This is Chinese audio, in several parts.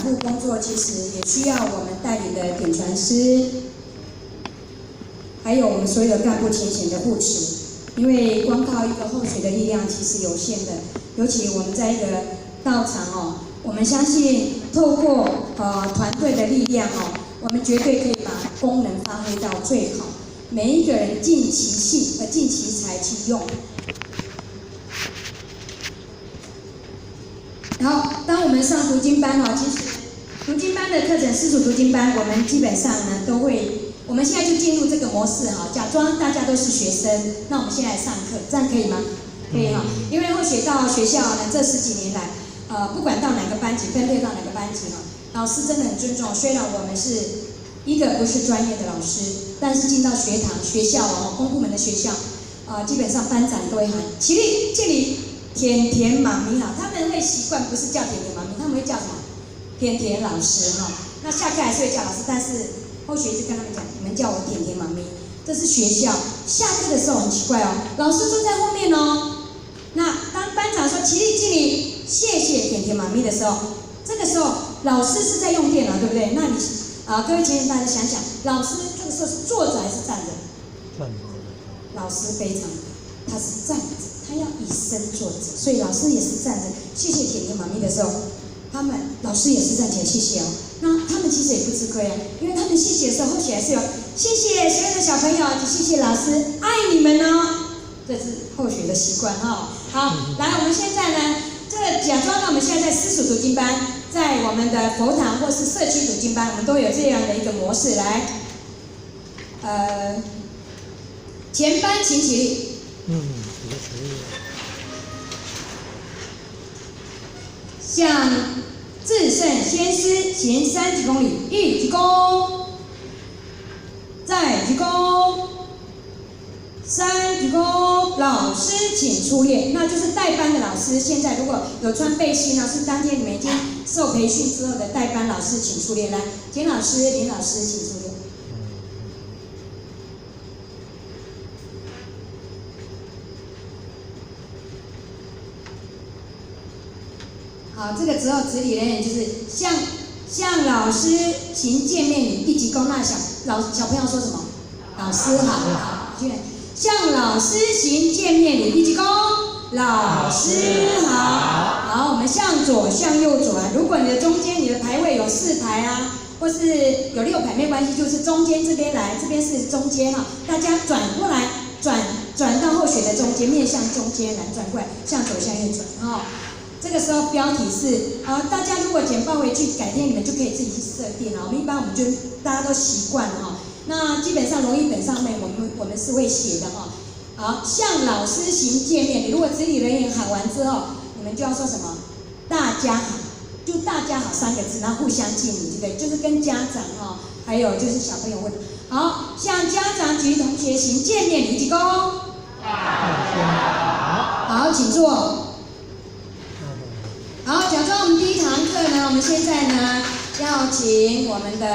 部工作其实也需要我们带领的点传师，还有我们所有干部前线的护持，因为光靠一个后学的力量其实有限的，尤其我们在一个道场哦，我们相信透过团队的力量哦，我们绝对可以把功能发挥到最好，每一个人尽其性尽其才去用。好，当我们上读经班哦，其实读经班的课程，私塾读经班，我们基本上呢都会，我们现在就进入这个模式哈，假装大家都是学生，那我们现在上课，这样可以吗？可以哈，因为后学到学校呢，这10几年来，不管到哪个班级，分配到哪个班级哈，老师真的很尊重，虽然我们是一个不是专业的老师，但是进到学堂、学校哦，公部门的学校，基本上班长都会喊起立，敬礼。甜甜妈咪哈，他们会习惯不是叫甜甜妈咪，他们会叫什么？甜甜老师哈。那下课还是会叫老师，但是后学就跟他们讲，你们叫我甜甜妈咪，这是学校。下课的时候很奇怪哦，老师坐在后面哦。那当班长说起立敬礼，谢谢甜甜妈咪的时候，这个时候老师是在用电脑，对不对？那你各位前线大家想想，老师这个时候是坐着还是站着？站着。老师非常，他是站着。他要以身作则，所以老师也是站着。谢谢甜甜妈咪的时候，老师也是站起来谢谢哦。那他们其实也不吃亏啊，因为他们谢谢的时候，后续还是有谢谢所有的小朋友，谢谢老师，爱你们哦。这是后学的习惯哈。好，来，我们现在呢，这个假装呢，我们现在在私塾读经班，在我们的佛堂或是社区读经班，我们都有这样的一个模式来。前班请起立。向至圣先师行30公里，一鞠躬，再鞠躬，3鞠躬。老师请出列，那就是带班的老师。现在如果有穿背心呢，是当天你们已经受培训之后的带班老师，请出列。来，简老师、林老师，请出列。好，这个时候执礼人员就是向老师行见面礼，一鞠躬。那小朋友说什么？老师好，好，向老师行见面礼，一鞠躬。老师好。好，我们向左向右转。如果你的中间你的排位有4排啊，或是有6排没关系，就是中间这边来，这边是中间哈，大家转过来，转到后学的中间，面向中间来，转过来，向左向右转哈。这个时候标题是大家如果简报回去，改天你们就可以自己去设定了。一般我们就大家都习惯了哈。那基本上容易本上面我们是会写的哈。好，向老师行见面礼。如果执礼人员喊完之后，你们就要说什么？大家好，就大家好3个字，然后互相敬礼，对不对？就是跟家长哈，还有就是小朋友问。好，向家长及同学行见面礼，鞠躬。大家好。好，请坐。好，假装我们第一堂课呢，我们现在呢要请我们的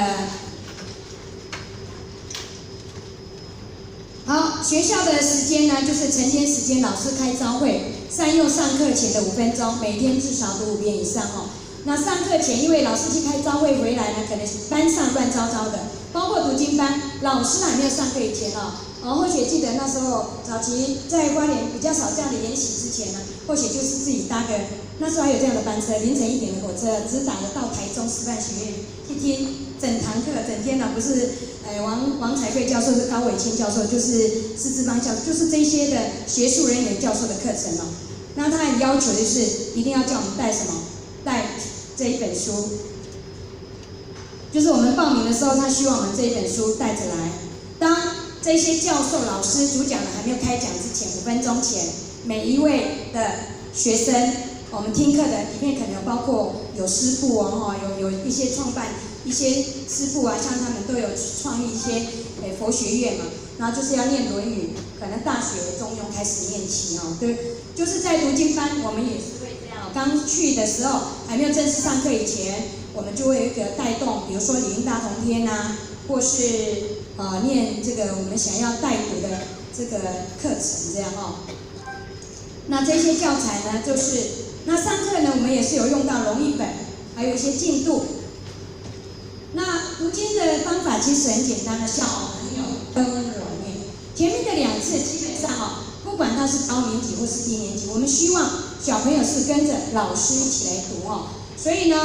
学校的时间呢，就是晨间时间，老师开朝会，善用上课前的5分钟，每天至少读5遍以上哦。那上课前，因为老师去开朝会回来呢，可能班上乱糟糟的，包括读经班，老师还没有上课以前或许记得那时候早期在花莲比较少这样的研习之前呢，或许就是自己搭个，那时候还有这样的班车，凌晨1点的火车，直达的到台中师范学院去听整堂课，整天呢不是王彩贵教授，是高伟清教授，就是施志邦教授，就是这些的学术人员教授的课程哦。那他很要求就是一定要叫我们带什么？带这一本书，就是我们报名的时候，他希望我们这一本书带着来。当这些教授、老师、主讲人还没有开讲之前，5分钟前，每一位的学生，我们听课的里面可能有包括有师父有一些创办一些师父啊，像他们都有创立一些佛学院嘛，然后就是要念《论语》，可能大学、中庸开始念起对，就是在读经班，我们也是会这样。刚去的时候还没有正式上课以前，我们就会有一个带动，比如说理应大同篇啊，或是念这个我们想要带读的这个课程这样那这些教材呢，就是那上课呢，我们也是有用到容易本，还有一些进度。读经的方法其实很简单的，小朋友跟我念。前面的2次基本上不管他是高年级或是低年级，我们希望小朋友是跟着老师一起来读所以呢，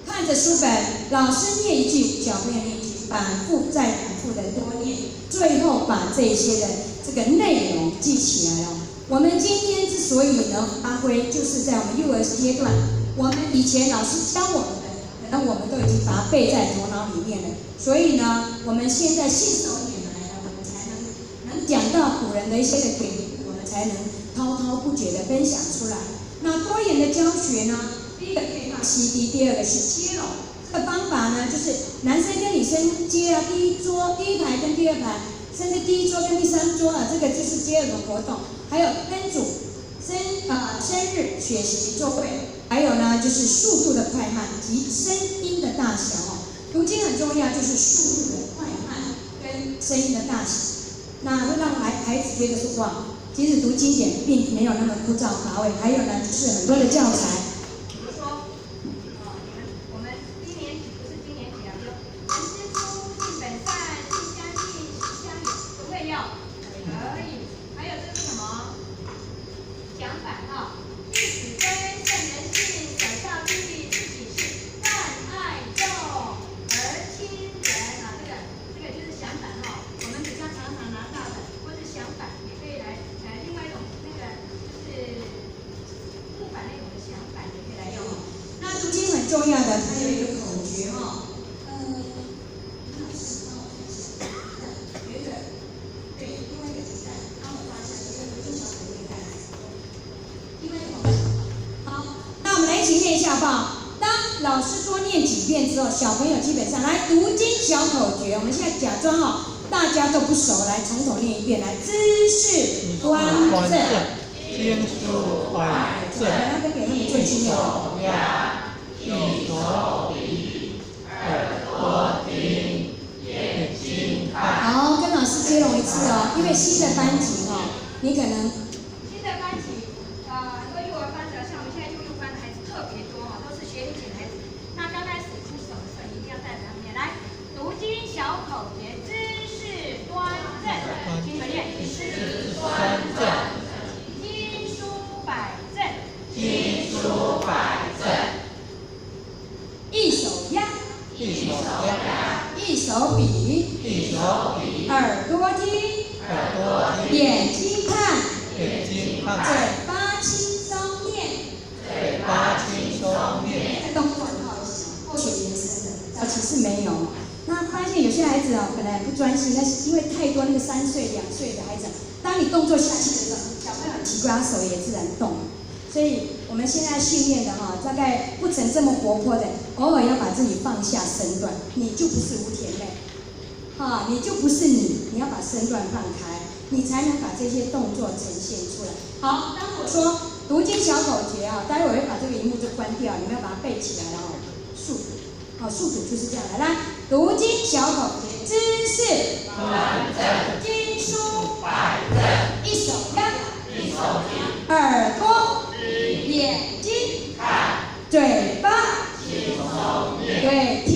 看着书本，老师念一句，小朋友念一句，反复再反复的多念，最后把这些的这个内容记起来了。我们今天之所以能发挥，就是在我们幼儿阶段，我们以前老师教我们的，可能我们都已经把它背在头脑里面了。所以呢，我们现在信手拈来了，我们才能讲到古人的一些的典故，我们才能滔滔不绝的分享出来。那多元的教学呢，第一个对话 CD， 第二个是接龙。这个方法呢，就是男生跟女生接第一桌、第一排跟第二排，甚至第一桌跟第3桌这个就是接龙活动。还有分组生日学习座位，还有呢就是速度的快慢及声音的大小读经很重要，就是速度的快慢跟声音的大小，那会让孩子觉得说哇，其实读经典并没有那么枯燥乏味。还有呢，就是很多的教材。比如说，我们低年级不是低年级就人之初，性本善，性相近，习相远，不会要可以。还有这是什么？讲反弟子规，圣人性，小孝弟弟，自己是，但爱众，而亲仁这个就是想反我们比较常拿到的，或者想反也可以来另外一种就是木反那种的想反也可以来用那读经很重要的，它有一个口诀好不好？当老师多念几遍之后，小朋友基本上来读经小口诀。我们现在假装大家都不熟，来从头念一遍。来，姿势端正，经书摆正，那跟给他们最经验手压，一手比，耳朵听，眼睛看。好，跟老师接龙一次因为新的班级你可能新的班级很多幼儿班的，像我们现在幼幼班的孩子特别多都是学龄前的孩子。那刚开始出手的时候，一定要带着他们来读经小口诀，姿势端正，听着念，姿势端正，经书摆正，经书摆正，一手压，一手压，一手比，一手比，耳朵听，耳朵听，眼睛看，眼睛看，嘴巴轻松念，嘴巴轻松念。动作或许延伸的，早期是没有。那发现有些孩子本来不专心，但是因为太多那个3岁、2岁的孩子，当你动作下去的时候，小朋友很奇怪，他手也自然动。所以我们现在训练的大概不曾这么活泼的，偶尔要把自己放下身段，你就不是吴甜妹，你就不是你要把身段放开，你才能把这些动作呈现出来。好，当我说读经小口诀待会我会把这个荧幕就关掉，你们要把它背起来了速读，速读就是这样来，读经小口诀，姿势端正，经书摆正，一手压，一手比，耳朵眼睛看，嘴巴轻松念。对听，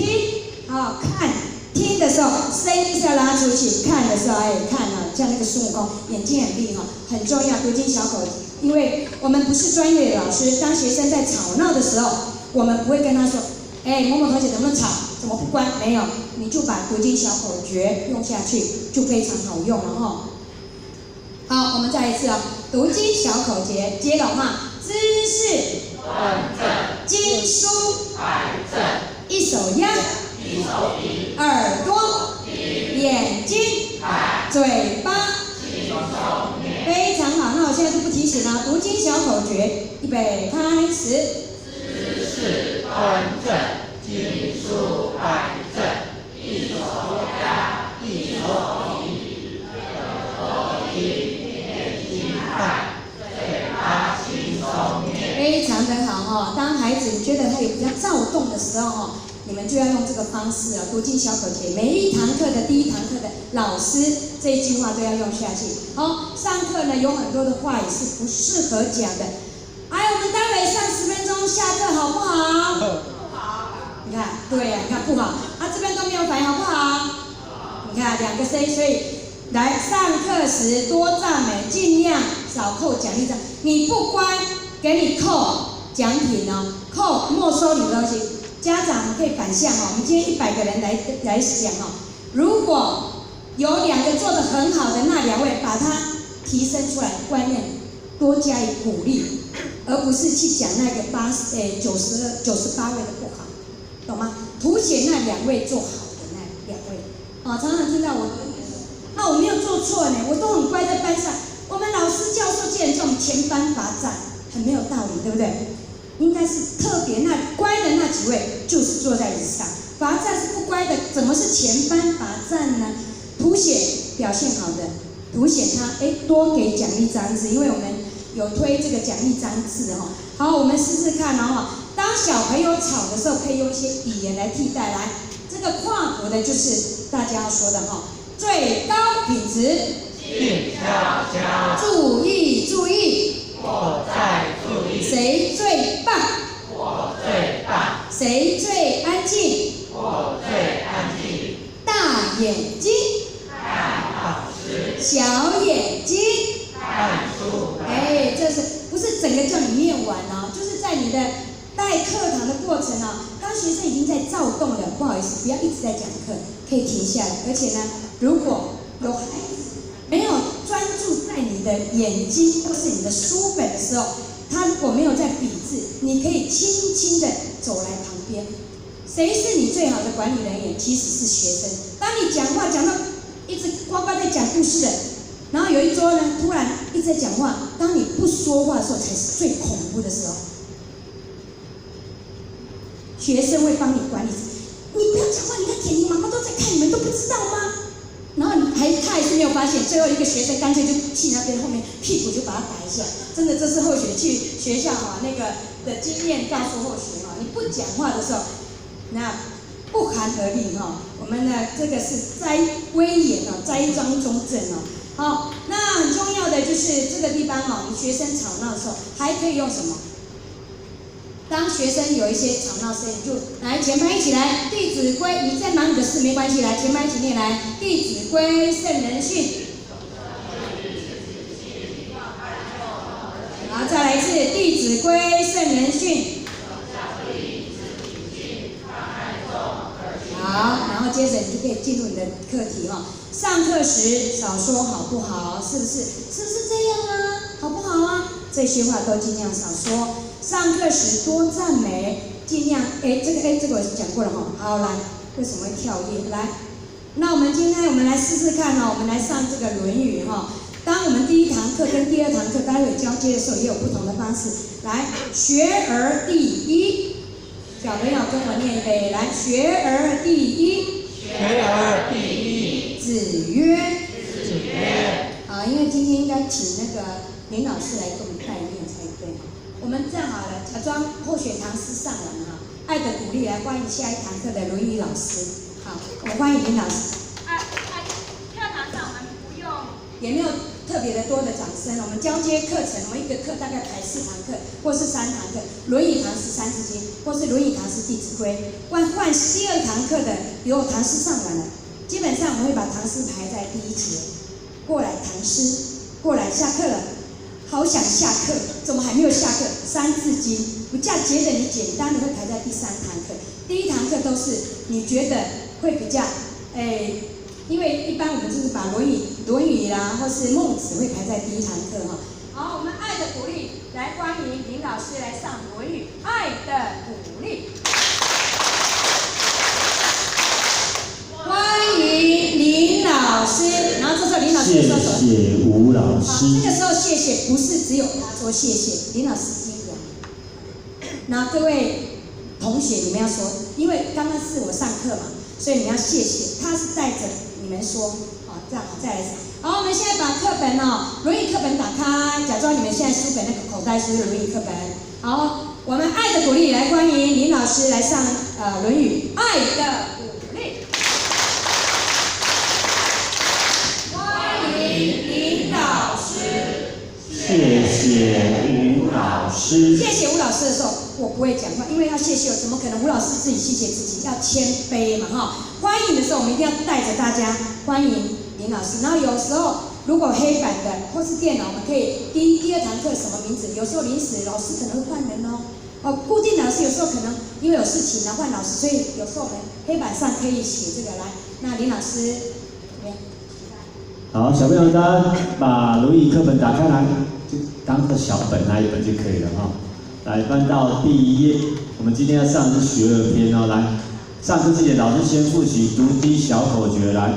看听的时候声音是要拉出去，看的时候看像那个孙悟空眼睛很利很重要。读经小口诀，因为我们不是专业的老师，当学生在吵闹的时候，我们不会跟他说，某某同学怎么吵，怎么不乖？没有，你就把读经小口诀用下去，就非常好用了好，我们再一次读经小口诀，接龙姿势端正，经书摆正，一手压，一手比，耳朵眼睛看，嘴巴轻松念。非常好。那我现在就不提醒了，读经小口诀，预备开始。姿势端正，经书摆正，一手压，一手比，耳朵听，眼睛看，嘴巴轻松念。非常的好当孩子觉得他有比较躁动的时候你们就要用这个方式读经小口诀，每一堂课的第一堂课的老师这一句话都要用下去。上课呢有很多的话也是不适合讲的。我们待会上10分钟下课好不好？不好。你看，对呀，你看不好，这边都没有反应好不好？你看2个 C， 所以来上课时多赞美，尽量少扣奖励章。你不乖，给你扣奖品哦，扣没收你的东西。家长可以反向哦，我们今天100个人来想哦，如果有2个做得很好的那2位，把它提升出来，外面多加以鼓励，而不是去讲那个98位的不好，懂吗？凸显那2位做好的那2位。啊，常常听到我那我没有做错呢，我都很乖在班上。我们老师教授竟然叫我们全班罚站，很没有道理，对不对？应该是特别那乖的那几位，就是坐在椅子上。罚站是不乖的，怎么是全班罚站呢？凸显表现好的，凸显他多给奖励章次，因为我们有推这个奖励章次哈。好，我们试试看哦。当小朋友吵的时候，可以用一些语言来替代。来，这个跨国的就是大家要说的哈，最高品质，静悄悄，注意注意，我在注意，谁最棒？我最棒，谁最安静？我最安静，大眼睛，看老师，小眼睛。看书本，这是不是整个叫你念完哦？就是在你的带课堂的过程哦，当学生已经在躁动了，不好意思，不要一直在讲课，可以停下来。而且呢，如果有孩子没有专注在你的眼睛或是你的书本的时候，他如果没有在笔字，你可以轻轻的走来旁边。谁是你最好的管理人员？其实是学生。当你讲话讲到一直呱呱在讲故事的，然后有一桌呢突然一直在讲话，当你不说话的时候，才是最恐怖的时候。学生会帮你管理，你不要讲话，你看甜甜妈妈都在看，你们都不知道吗？然后他还是没有发现，最后一个学生干脆就去那边后面屁股就把他打一下。真的，这是后学去学校那个的经验告诉后学你不讲话的时候，那不寒而栗我们呢这个是栽威严栽赃中正好，那很重要的就是这个地方你学生吵闹的时候还可以用什么？当学生有一些吵闹声音，就来全班一起来，《弟子规》，你在忙你的事没关系，来全班一起念来，《弟子规》圣人训。好，再来一次，《弟子规》圣人训。好，然后接着你就可以进入你的课题上课时少说好不好？是不是这样啊？好不好啊？这些话都尽量少说。上课时多赞美，尽量这个我讲过了好，来，为什么会跳页？来，那我们今天我们来试试看我们来上这个《论语》当我们第1堂课跟第2堂课待会交接的时候，也有不同的方式。来，学而第一，小朋友跟我念一遍，来，学而第一，学而第一，子曰，子曰。因为今天应该请那个林老师来给我们带念才对我们这样好了，假装候选唐诗上完了爱的鼓励来欢迎下一堂课的《论语》老师。好，我们欢迎林老师。课堂上我们不用，也没有特别的多的掌声。我们交接课程，我们一个课大概排4堂课，或是3堂课，《论语》唐诗三字经，或是《论语》唐诗弟子规。换第2堂课的，比如我唐诗上完了，基本上我们会把唐诗排在第1节，过来唐诗，过来下课了。好想下课，怎么还没有下课？三字经，不这样觉得你简单的会排在第3堂课，第1堂课都是你觉得会比较，因为一般我们就是把论语啦，或是孟子会排在第1堂课好，我们爱的鼓励，来欢迎林老师来上《论语》，爱的鼓励，欢迎林老师。然后这时候林老师就说什么？谢谢吴老师。这个时候谢谢不是只有他说谢谢，林老师心凉。那各位同学，你们要说，因为刚刚是我上课嘛，所以你们要谢谢，他是带着你们说，这样好，再来一次。好，我们现在把课本《论语》课本打开，假装你们现在书本那个口袋是《论语》课本。好，我们爱的鼓励来欢迎林老师来上《论语》，爱的鼓励。林老师，谢谢吴老师。谢谢吴老师的时候，我不会讲话，因为要谢谢我，怎么可能吴老师自己谢谢自己？要谦卑嘛哈。欢迎的时候，我们一定要带着大家欢迎林老师。然后有时候如果黑板的或是电脑，我们可以第二堂课什么名字？有时候临时老师可能会换人哦。固定老师有时候可能因为有事情呢换老师，所以有时候我们黑板上可以写这个来。那林老师，好，小朋友大家把轮椅课本打开来，就当个小本那一本就可以了哈。来翻到第1页，我们今天要上的是学而篇哦。来，上课之前老师先复习读经小口诀来，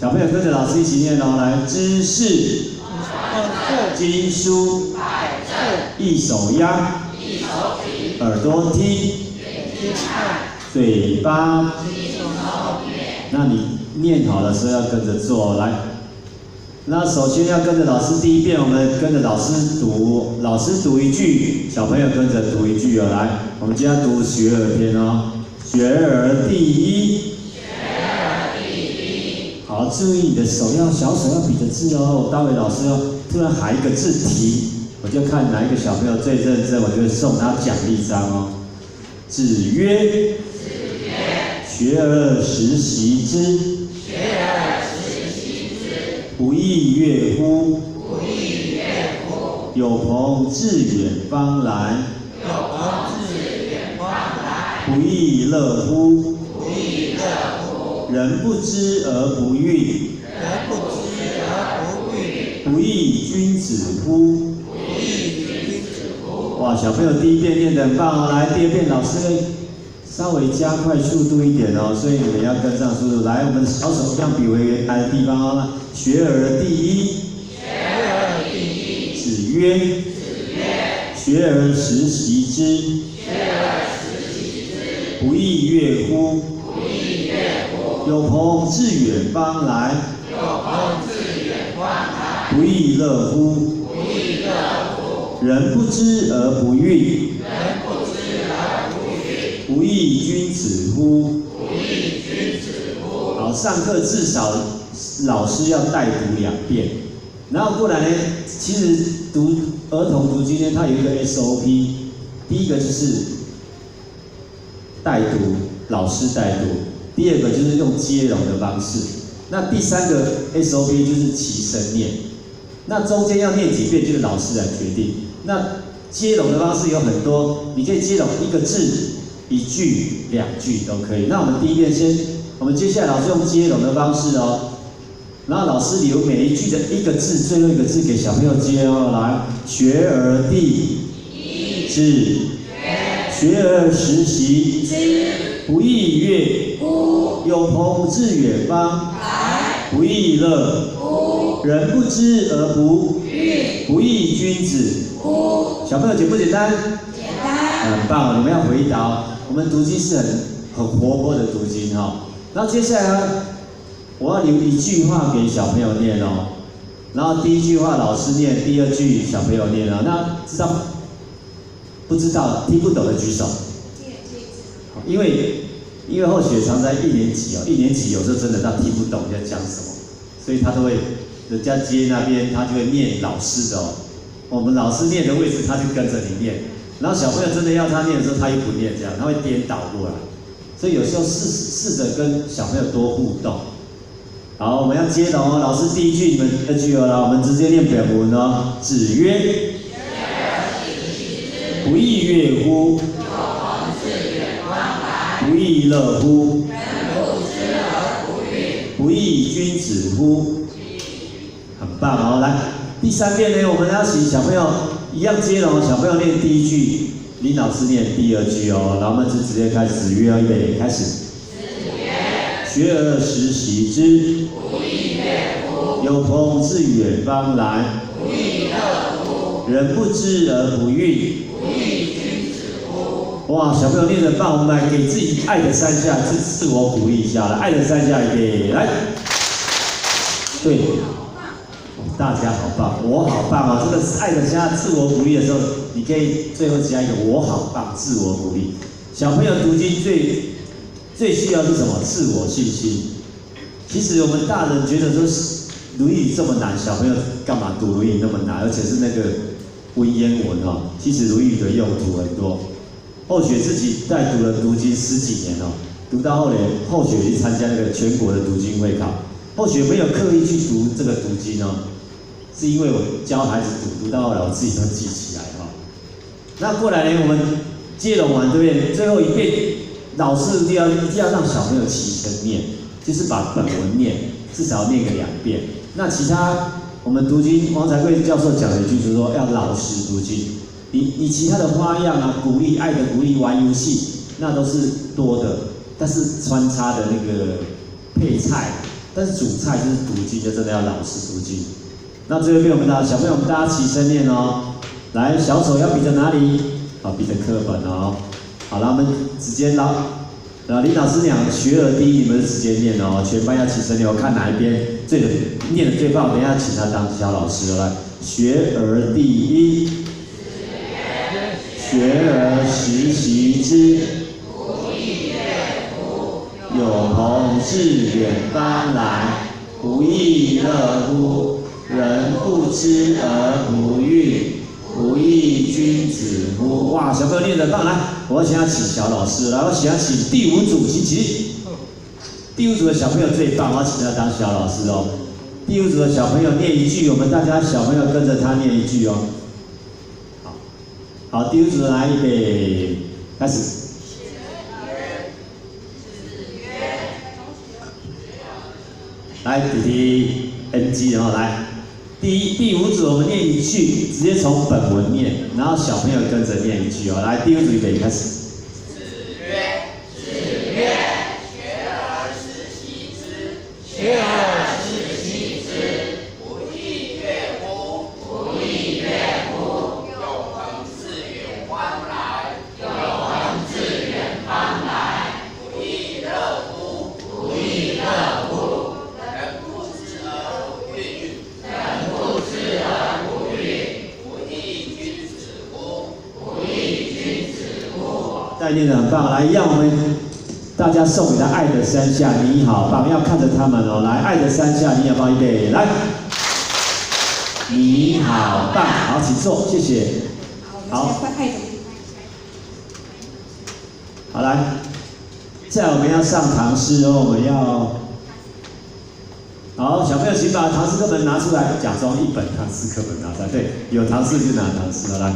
小朋友跟着老师一起念哦。来，知识、经书、一手压。耳朵听，嘴巴，那你念好的时候要跟着做来。那首先要跟着老师第一遍，我们跟着老师读，老师读一句，小朋友跟着读一句哦。来，我们今天要读学而篇哦。学而第一。好，注意你的手小手要比着字哦。待会老师要突然喊一个字题。我就看哪一个小朋友最认真，我就会送他奖励章哦。子曰：“学而时习之，不亦说乎？有朋自远方来，不亦乐乎？人不知而不愠，不亦君子乎？”哇，小朋友第一遍念得很棒哦，来第二遍老师会稍微加快速度一点哦，所以你们要跟上速度。来，我们小手这样比为圆的地方哦。学而第一。子曰：学而时习之，不亦说乎？有朋自远方来，不亦乐乎？人不知而不愠，不亦君子乎？好，上课至少老师要带读2遍，然后过来呢，其实读儿童读经呢，它有一个 SOP， 第一个就是带读，老师带读；第二个就是用接龙的方式；那第3个 SOP 就是齐声念。那中间要念几遍，就是老师来决定。那接龙的方式有很多，你可以接龙1个字、1句、2句都可以。那我们第一遍我们接下来老师用接龙的方式哦，然后老师留每一句的1个字、最后1个字给小朋友接哦。来，学而第一之，学而时习之，不亦说乎？有朋自远方来，不亦乐乎？人不知而不愠，不亦君子乎？小朋友简不简单？简单。很棒，你们要回答。我们读经是很活泼的读经哈。然后接下来呢，我要留1句话给小朋友念哦。然后第1句话老师念，第2句小朋友念哦。那不知道听不懂的举手。因为或许常在1年级哦，1年级有时候真的他听不懂在讲什么，所以他都会人家接那边他就会念老师的哦。我们老师念的位置他就跟着你念，然后小朋友真的要他念的时候他又不念，这样他会颠倒过来。所以有时候试着跟小朋友多互动。好，我们要接龙哦。老师第1句，你们第2句哦，来，我们直接念本文哦。子曰：不亦说乎？不亦乐乎？不亦君子乎？很棒哦！来，第3遍呢，我们要请小朋友一样接龙，小朋友念第1句，林老师念第2句哦。然后我们就直接开始。子曰，预备，开始。学而时习之，不亦说乎？有朋自远方来，不亦乐乎？人不知而不愠，不亦君子乎？哇，小朋友念得棒，我们来给自己爱的3下，自我鼓励一下来，爱的3下，预备，来。对，大家好棒，我好棒哦！这个是爱的3下自我鼓励的时候，你可以最后加一个我好棒，自我鼓励。小朋友读经最需要是什么？自我信心。其实我们大人觉得说《论语》这么难，小朋友干嘛读《论语》那么难？而且是那个文言文哦。其实《论语》的用途很多。后学自己在读了读经10几年哦，读到后来，后学去参加那个全国的读经会考。后学没有刻意去读这个读经哦，是因为我教孩子读到后来我自己都记起来哈。那过来呢，我们接龙完对不对？最后一遍，老师一定要让小朋友起身念，就是把本文念，至少念个2遍。那其他我们读经，王才贵教授讲了一句，就是说要老实读经。你其他的花样啊，鼓励爱的鼓励玩游戏，那都是多的，但是穿插的那个配菜，但是主菜就是读经，就真的要老实读经。那最后一遍我们小朋友，我们大家起身念哦。来，小手要比着哪里？好，比着课本哦。好了，我们直接林老师讲学而第一，你们直接念哦，全班要起身念，我看哪一边念的最棒，等一下请他当小老师哦。来，学而第一，学而时习之，不亦乐乎？有朋自远方来，不亦乐乎？人不知而不愠，不亦君子乎？哇，小朋友念得棒！来，我想要请小老师，来，我想要请第5组齐齐。第5组的小朋友最棒，我要请他当小老师哦。第5组的小朋友念一句，我们大家小朋友跟着他念一句哦。好，第5组来，预备，开始。来，弟弟 NG， 然后来。第5组我们念一句，直接从本文念，然后小朋友跟着念一句哦。来，第5组预备开始。子曰：学而时习之，学而时习之，不亦乐乎？不亦乐乎？有朋自远方来，不亦乐乎？不亦乐乎？人不知而不愠，不亦君子乎？带念得很棒，来，一样我们大家送给他爱的3下，你好棒，要看着他们哦。来，爱的3下，你好棒，预备，来，你好棒，好，请坐，谢谢。好，我们现在快爱的。好，来，再来我们要上唐诗哦，我们要。好，小朋友请把唐诗课本拿出来，假装1本唐诗课本拿出来，对，有唐诗就拿唐诗了。来，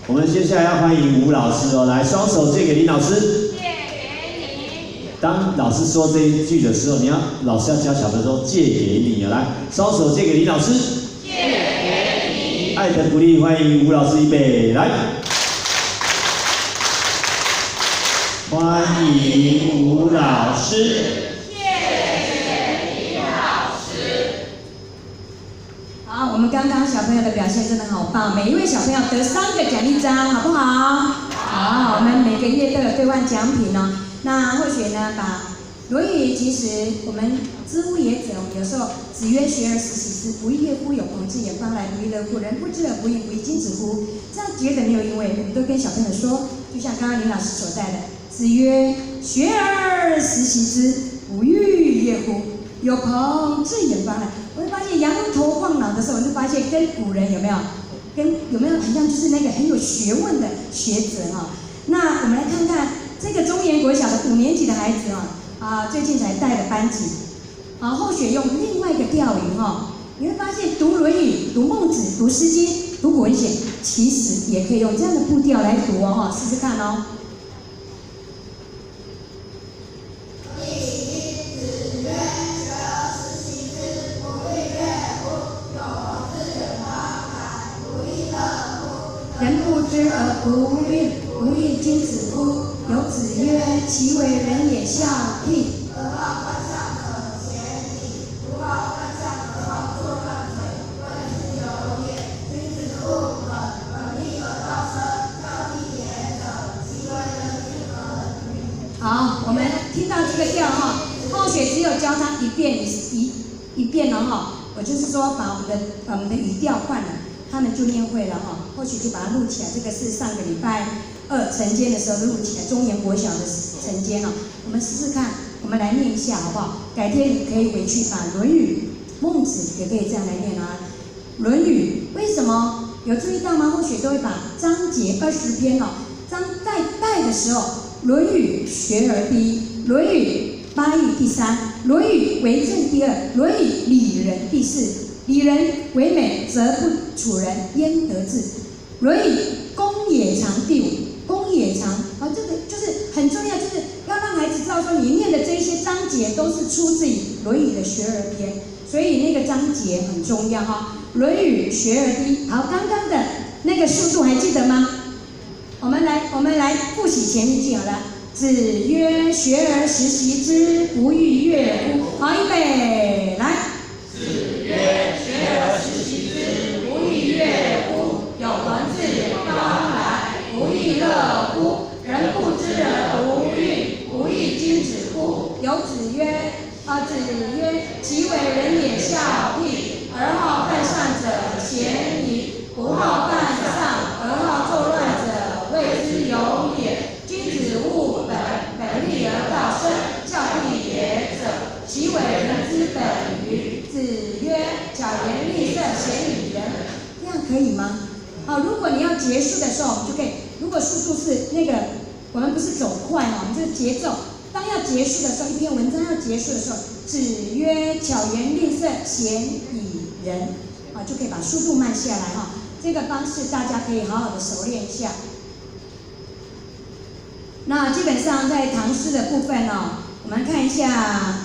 我们接下来要欢迎吴老师哦，来，双手借给林老师。借给你。当老师说这一句的时候，老师要教小朋友说借给你啊，来，双手借给林老师。借给你。爱的鼓励，欢迎吴老师，预备，来，欢迎吴老师。好，我们刚刚小朋友的表现真的好棒，每一位小朋友得3个奖励章，好不好？好，我们每个月都有兑换奖品哦。那或许呢，把《论语》其实我们知乎也者，有时候子曰：“学而时习之，不亦乐乎？有朋自远方来，不亦乐乎？人不知而不愠，不亦君子乎？”这样觉得没有因为，我们都跟小朋友说，就像刚刚林老师所带的，子曰：“学而时习之，不亦乐乎？有朋自远方来。”我会发现仰头晃脑的时候，我就发现跟古人有没有很像，就是那个很有学问的学者哈。那我们来看看这个中原国小的5年级的孩子最近才带的班级，后学用另外一个调语你会发现读《论语》、读《孟子》、读《诗经》、读古文献，其实也可以用这样的步调来读试试看哦。人不知而不愠，不亦君子乎？有子曰：“其为人也，孝悌。”好，我们听到这个调后学只有教他一遍我就是说把我们的语调换了。他们就念会了或许就把它录起来。这个是上个礼拜2晨间的时候录起来，中原国小的晨间我们试试看，我们来念一下好不好？改天你可以回去把《论语》、孟子也可以这样来念《论语》为什么有注意到吗？或许都会把章节20篇章带爱的时候，《论语》学而第一，《论语》八义第三，《论语》为政第二，《论语》礼仁第四。礼仁为美，则不处人焉得志？《论语》公冶长第五。公冶长，这个就是很重要，就是要让孩子知道说，里面的这些章节都是出自于《论语》的学而篇，所以那个章节很重要哈。《论语》学而第一。好，刚刚的那个速度还记得吗？我们来复习前一句好了。子曰：“学而时习之，不亦说乎？”好，预备，来。子曰：“学而时习之，不亦说乎？有朋自远方来，不亦乐乎？人不知而不愠，不亦君子乎？”有子曰：“其为人也孝悌，而好犯上者贤矣。不好犯上而好作乱者，谓之有也。君子务本立而道生，教悌也者，其为人之本与？”子曰：“巧言令色，鲜矣仁。”这样可以吗？如果你要结束的时候，我们就可以。如果速度是那个，我们不是走快我们就是节奏。当要结束的时候，一篇文章要结束的时候，子曰：“巧言令色，鲜矣仁。”就可以把速度慢下来哈。这个方式大家可以好好的熟练一下。那基本上在唐诗的部分我们看一下。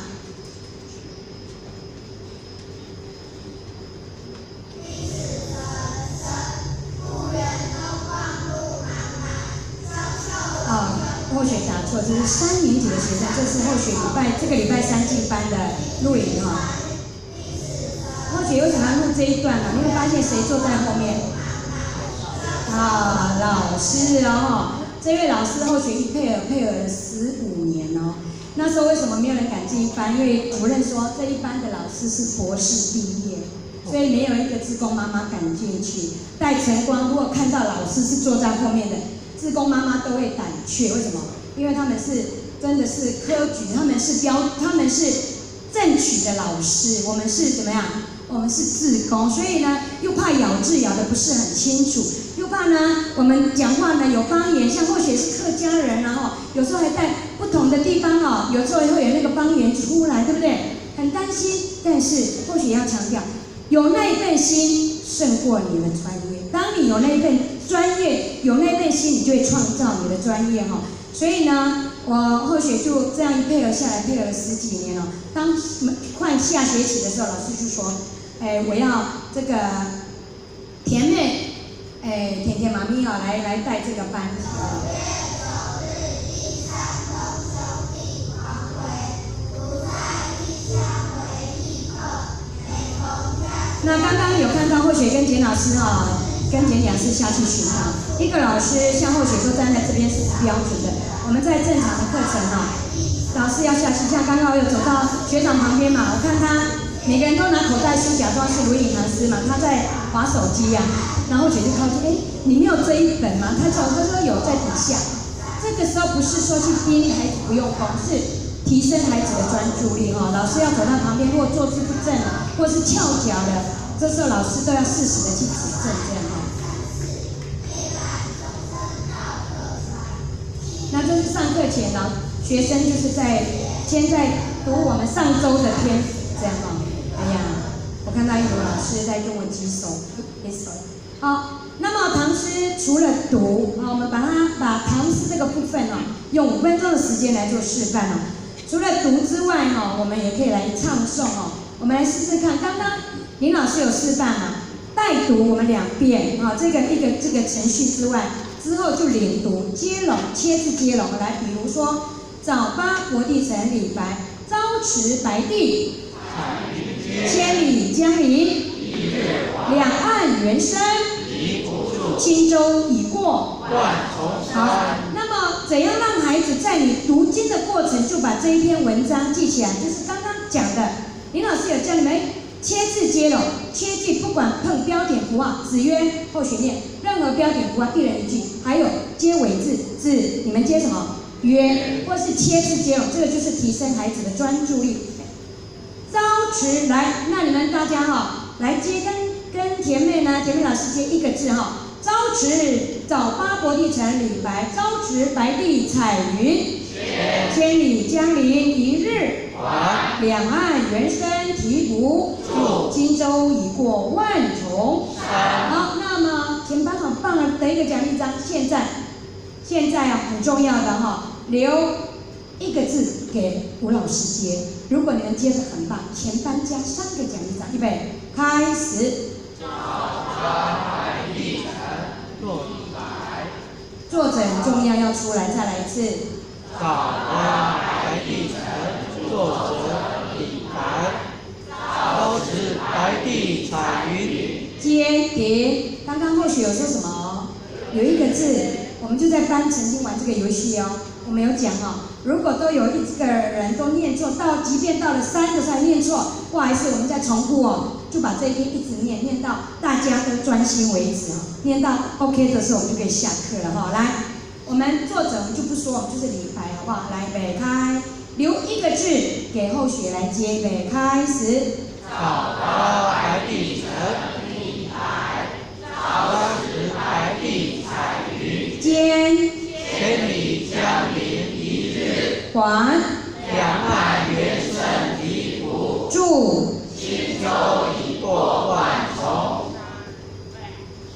后学答错，这是3年级的学生，这是这个礼拜3进班的录影后学为什么要录这一段呢？你会发现谁坐在后面？老师这位老师后学配合了15年那时候为什么没有人敢进一班？因为主任说这一班的老师是博士毕业，所以没有一个志工妈妈敢进去。带晨光如果看到老师是坐在后面的，志工妈妈都会胆怯。为什么？因为他们是真的是科举，他们是正取的老师，我们是怎么样？我们是志工，所以呢，又怕咬字咬得不是很清楚，又怕呢，我们讲话呢有方言，像或许是客家人有时候还在不同的地方有时候会有那个方言出来，对不对？很担心，但是或许要强调，有那一份心胜过你的专业。当你有那一份专业，有那份心，你就会创造你的专业所以呢，我后学就这样一配合下来，配合了10几年当快下学期的时候，老师就说，我要这个甜妹，甜妈咪来带这个班级那刚刚有看到后学跟简老师跟简讲师下去巡堂，一个老师像后学都站在这边是标准的。我们在正常的课程老师要下去，像刚刚我有走到学长旁边嘛，我看他每个人都拿口袋书，假装是卢隐堂师嘛，他在滑手机然后学就靠近，你没有这一本吗？他说有在底下。这个时候不是说去逼孩子不用功，是提升孩子的专注力老师要走到旁边，如果坐姿不正或是翘脚的，这时候老师都要适时的去指正这样那这是上课前学生就是先在读我们上周的篇这样我看到一组老师在跟我举手。好，那么唐诗除了读我们把唐诗这个部分用5分钟的时间来做示范除了读之外我们也可以来唱诵我们来试试看。刚刚林老师有示范带读我们2遍这个程序之外，之后就连读接龙，切字接龙来。比如说早八国帝城李白，朝辞白帝千里江陵，两岸猿声轻舟已过万重山。好，那么怎样让孩子在你读经的过程就把这一篇文章记起来？就是刚刚讲的，林老师有教你们切字接龙，切记不管碰标点符号，子曰后学念，任何标点符号一人一句，还有接尾字，你们接什么？曰，或是切字接龙，这个就是提升孩子的专注力。朝辞来，那你们大家来接跟甜妹呢？甜妹老师接一个字朝辞早八伯地城李白，朝辞白帝彩云，千里江陵一日还，两岸猿声啼不住，荆州已过万重山。好，那么前班很棒的一个奖励章，现在啊很重要的哈，留一个字给吴老师接。如果你们接得很棒，前班加3个奖励章，预备开始。作者很重要，要出来，再来一次。早安白帝城，作者李白。朝辞白帝彩云。接叠，刚刚或许有说什么？有一个字，我们就在班曾经玩这个游戏哦。我们有讲哦，如果都有1个人都念错，即便到了3个才念错，不好意思，我们再重复哦，就把这一篇一直念到大家都专心为止哦。念到 OK 的时候，我们就可以下课了哈。来，我们作者我们就不说，我们就是李白，好不好？来，预备开，留一个字给后学来接，预备开始。早安白帝城，李白。朝辞白帝彩云。千里江陵一日还，两岸猿声啼不住，荆州已过万重。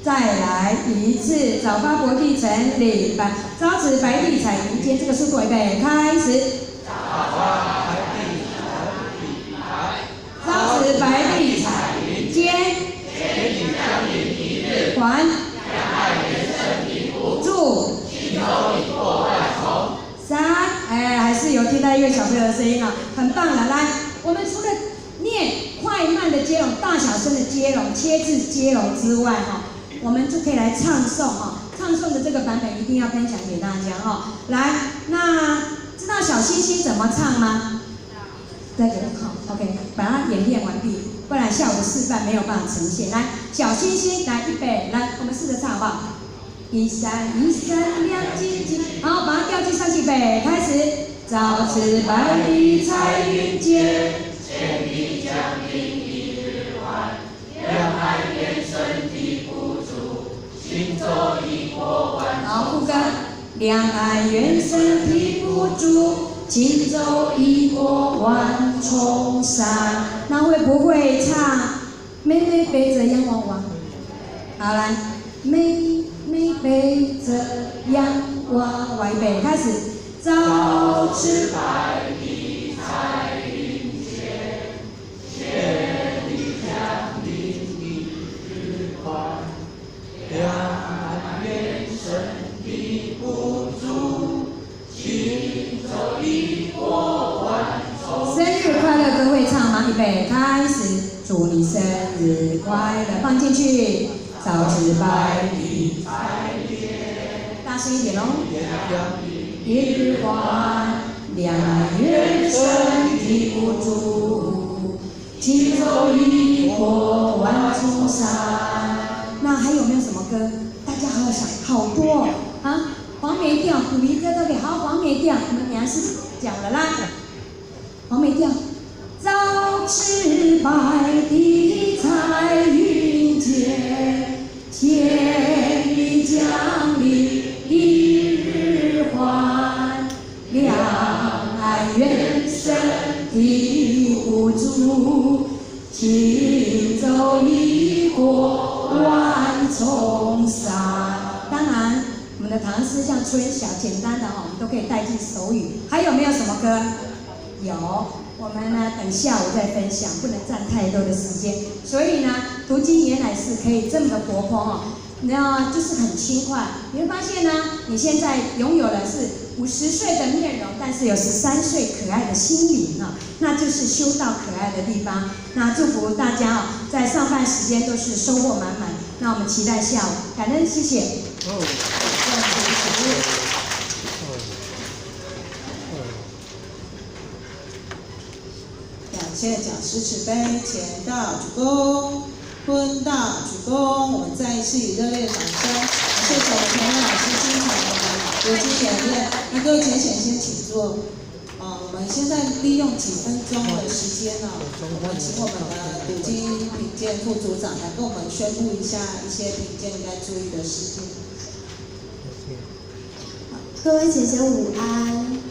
再来一次，早八伯地城李白，朝辞白帝彩云间，这个速度预备开始。早安白帝城李白。朝辞白帝彩云间，千里江陵一日还，两岸猿声啼不住，荆州已过万重。还是有听到一个小朋友的声音啊，很棒了。来，我们除了念快慢的接龙、大小声的接龙、切字接龙之外哈，我们就可以来唱诵哈。唱诵的这个版本一定要分享给大家哈。来，那知道小星星怎么唱吗？再给好 ，OK， 把它演练完毕，不然下午的示范没有办法呈现。来，小星星，来预备，来，我们试着唱好不好？一闪一闪亮晶晶，好，把它调剂上去，预备开始。朝辞白帝彩云间，千里江陵一日还，两岸猿声啼不住，荆州已过万重山。好，副歌，两岸猿声啼不住，荆州已过万重山。那会不会唱妹妹背着洋娃娃？好，来，妹妹背着洋娃娃，预备开始。朝辞白帝彩云间，千里江陵一日还，两岸猿声啼不住，荆州已过万重。生日快乐歌会唱吗？预备开始，祝你生日快乐，放进去。朝辞白帝彩云间，大声一点喽。一日还，两岸猿声啼不住，荆州已过万重山。那还有没有什么歌？大家好好想，好多哦啊！黄梅调、古离歌都给好，黄梅调我们娘是讲了啦。黄梅调，朝辞白帝彩云间，千里江陵一日还，两岸猿声啼不住，荆州已过万重山。当然，我们的唐诗像春晓，简单的我们都可以带进手语。还有没有什么歌？有，我们呢等下午再分享，不能占太多的时间。所以呢，读经原来是可以这么的活泼哦。那就是很轻快，你会发现呢，你现在拥有的是50岁的面容，但是有13岁可爱的心灵啊，那就是修道可爱的地方。那祝福大家哦，在上班时间都是收获满满。那我们期待下午，感恩，谢谢。感谢讲师慈悲，前道鞠躬。坤大鞠躬，我们再一次以热烈的掌声，谢谢我们田老师精彩的读经演练。那各位浅显先请坐。我们现在利用几分钟的时间呢，我们请我们的读经评鉴副组长来跟我们宣布一下一些评鉴应该注意的事情。各位姐姐午安。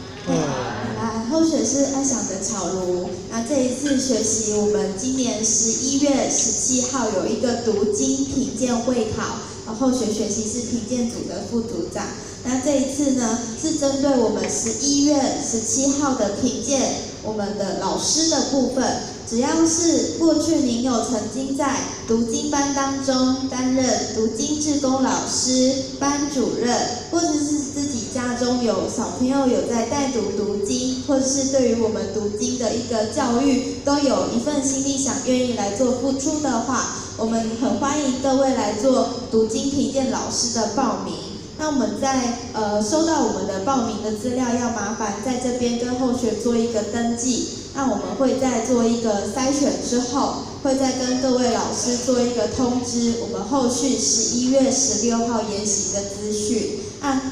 后学是爱想的巧如。那这一次学习，我们今年11月17号有一个读经评鉴会考，后学学习是评鉴组的副组长。那这一次呢，是针对我们11月17号的评鉴，我们的老师的部分，只要是过去您有曾经在读经班当中担任读经志工老师、班主任，或者是自己家中有小朋友有在带读经，或者是对于我们读经的一个教育，都有一份心力想愿意来做付出的话，我们很欢迎各位来做读经评鉴老师的报名。那我们在收到我们的报名的资料，要麻烦在这边跟后学做一个登记。那我们会再做一个筛选之后，会再跟各位老师做一个通知，我们后续11月16号研习的资讯。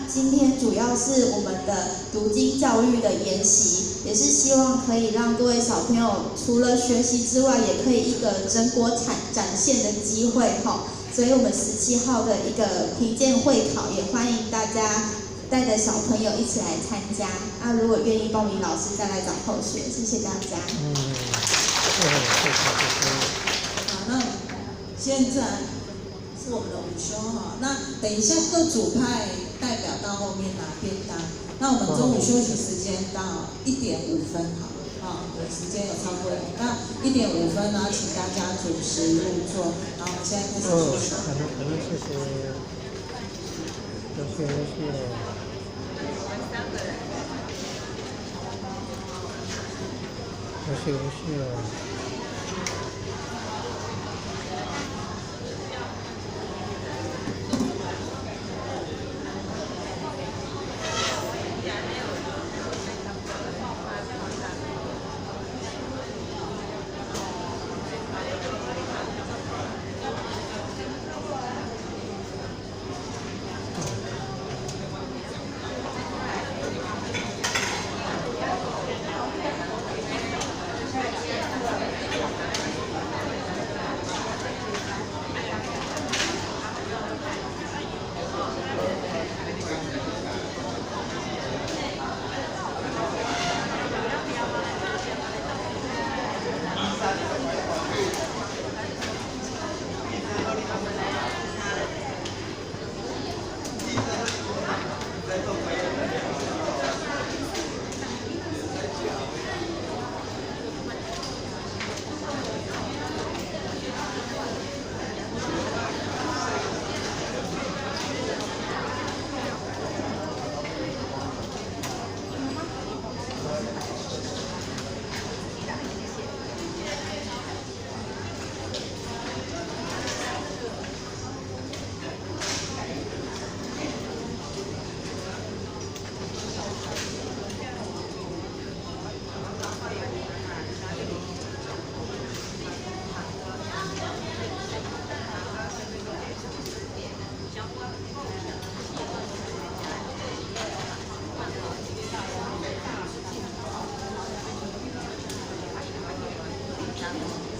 今天主要是我们的读经教育的研习，也是希望可以让各位小朋友除了学习之外，也可以一个成果展现的机会哈。所以我们17号的一个评鉴会考，也欢迎大家带着小朋友一起来参加。如果愿意报名，老师再来找后学。谢谢大家。好，那现在是我们的午休哈。那等一下各组派代表到后面拿便当。那我们中午休息时间到1点5分好了。时间有超过那1点5分呢，请大家主持入座。然后我们现在开始休息。谢谢。Gracias.